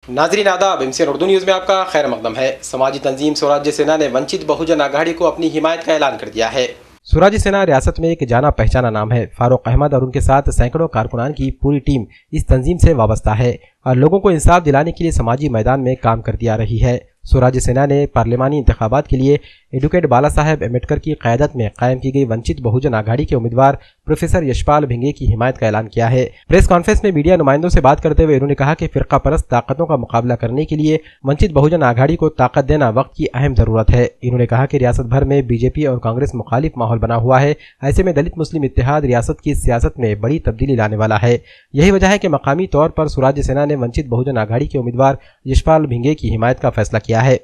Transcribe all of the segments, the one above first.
नाजरीन आदाब, MCN Urdu news में आपका खैर मकदम है। समाजी तंजीम स्वराज्य सेना ने वंचित बहुजन आघाड़ी को अपनी हिमायत का ऐलान कर दिया है। स्वराज्य सेना रियासत में एक जाना पहचाना नाम है। फारूक अहमद और उनके साथ सैकड़ों कारकुनान की पूरी टीम इस तंजीम से वाबस्ता है और लोगों को इंसाफ दिलाने के लिए समाजी मैदान में काम करती आ रही है। स्वराज्य सेना ने पार्लिमानी इंतखाबात के लिए एडवोकेट बाला साहेब अम्बेडकर की क़यादत में कायम की गई वंचित बहुजन आघाड़ी के उम्मीदवार प्रोफेसर यशपाल भिंगे की हिमायत का ऐलान किया है। प्रेस कॉन्फ्रेंस में मीडिया नुमाइंदों से बात करते हुए उन्होंने कहा कि फिरका परस्त ताकतों का मुकाबला करने के लिए वंचित बहुजन आघाड़ी को ताकत देना वक्त की अहम जरूरत है। इन्होंने कहा कि रियासत भर में बीजेपी और कांग्रेस मुखालिफ माहौल बना हुआ है। ऐसे में दलित मुस्लिम इत्तेहाद रियासत की सियासत में बड़ी तब्दीली लाने वाला है। यही वजह है कि मकामी तौर पर स्वराज्य सेना ने वंचित बहुजन आघाड़ी के उम्मीदवार यशपाल भिंगे की हिमायत का फैसला किया है।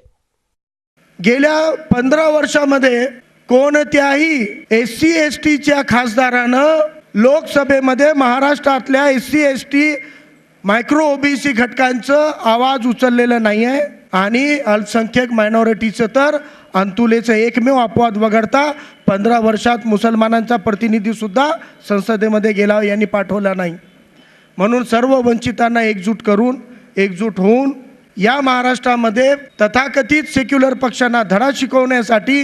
गेल्या 15 वर्षामध्ये कोणत्याही SC STच्या खासदारानं लोकसभेमध्ये महाराष्ट्रातल्या SC ST मायक्रो OBC घटकांचं आवाज उचललेलं नाही आहे आणि अल्पसंख्याक मायनॉरिटीचं तर अंतुलेचं एकमेव अपवाद वगळता 15 वर्षात मुसलमानांचा प्रतिनिधी सुद्धा संसदेमध्ये गेला यांनी पाठवला नाही। म्हणून सर्व वंचितांना एकजूट होऊन या महाराष्ट्रामध्ये तथाकथित सेक्युलर पक्षांना धडा शिकवण्यासाठी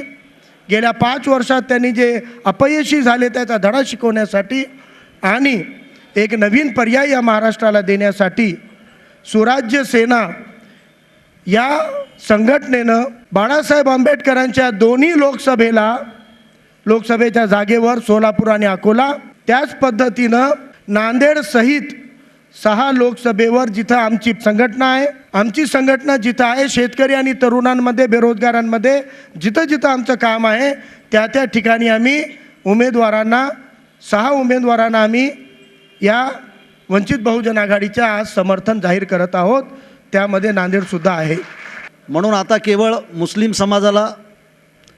गेल्या 5 वर्षात त्यांनी जे अपयशी झाले त्याचा धडा शिकवण्यासाठी आणि एक नवीन पर्याय या महाराष्ट्राला देण्यासाठी स्वराज्य सेना या संघटनेनं बाळासाहेब आंबेडकरांच्या दोन्ही लोकसभेच्या जागेवर सोलापूर आणि अकोला, त्याच पद्धतीनं नांदेड सहित 6 लोकसभेवर जिथं आमची संघटना जिथं आहे, शेतकरी आणि तरुणांमध्ये, बेरोजगारांमध्ये जिथं आमचं काम आहे त्या ठिकाणी आम्ही 6 उमेदवारांना आम्ही या वंचित बहुजन आघाडीच्या आज समर्थन जाहीर करत आहोत। त्यामध्ये नांदेड सुद्धा आहे। म्हणून आता केवळ मुस्लिम समाजाला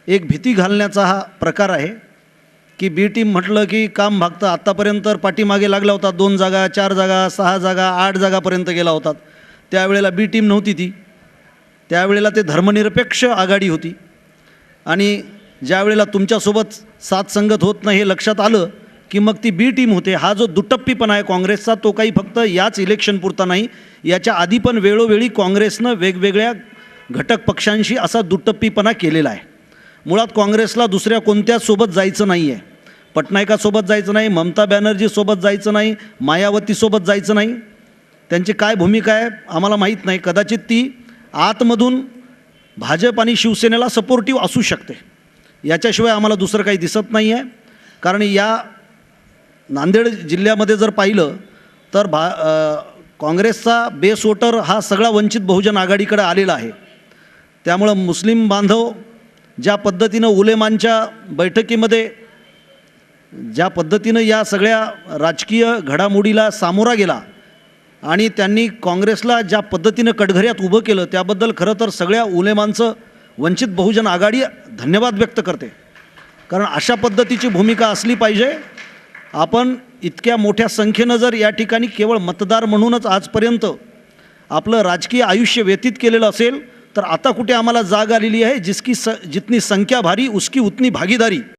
एक भीती घालण्याचा हा प्रकार आहे की बी टीम म्हटलं की काम भागतं। आत्तापर्यंत पाठीमागे लागला होता, 2 जागा, 4 जागा, 6 जागा, 8 जागापर्यंत गेला होता। त्यावेळेला बी टीम नव्हती ती, त्यावेळेला ते धर्मनिरपेक्ष आघाडी होती आणि ज्यावेळेला तुमच्यासोबत साथ संगत होत नाही हे लक्षात आलं की मग ती बी टीम होते। हा जो दुटप्पीपणा आहे काँग्रेसचा तो काही फक्त याच इलेक्शन पुरता नाही, याच्या आधी पण वेळोवेळी काँग्रेसनं वेगवेगळ्या घटक पक्षांशी असा दुटप्पीपणा केलेला आहे। मुळात काँग्रेसला दुसऱ्या कोणत्याच सोबत जायचं नाही आहे, पटनायकासोबत जायचं नाही, ममता बॅनर्जीसोबत जायचं नाही, मायावतीसोबत जायचं नाही। त्यांची काय भूमिका आहे आम्हाला माहीत नाही, कदाचित ती आतमधून भाजप आणि शिवसेनेला सपोर्टिव्ह असू शकते, याच्याशिवाय आम्हाला दुसरं काही दिसत नाही आहे। कारण या नांदेड जिल्ह्यामध्ये जर पाहिलं तर काँग्रेसचा बेस वोटर हा सगळा वंचित बहुजन आघाडीकडे आलेला आहे। त्यामुळं मुस्लिम बांधव ज्या पद्धतीनं उलेमांच्या बैठकीमध्ये ज्या पद्धतीनं या सगळ्या राजकीय घडामोडीला सामोरा गेला आणि त्यांनी काँग्रेसला ज्या पद्धतीनं कटघऱ्यात उभं केलं त्याबद्दल खरं तर सगळ्या उलेमांचं वंचित बहुजन आघाडी धन्यवाद व्यक्त करते। कारण अशा पद्धतीची भूमिका असली पाहिजे। आपण इतक्या मोठ्या संख्येनं जर या ठिकाणी केवळ मतदार म्हणूनच आजपर्यंत आपलं राजकीय आयुष्य व्यतीत केलेलं असेल तर आता कुठे आम्हाला जाग आलेली आहे, जितनी संख्या भारी उसकी उतनी भागीदारी।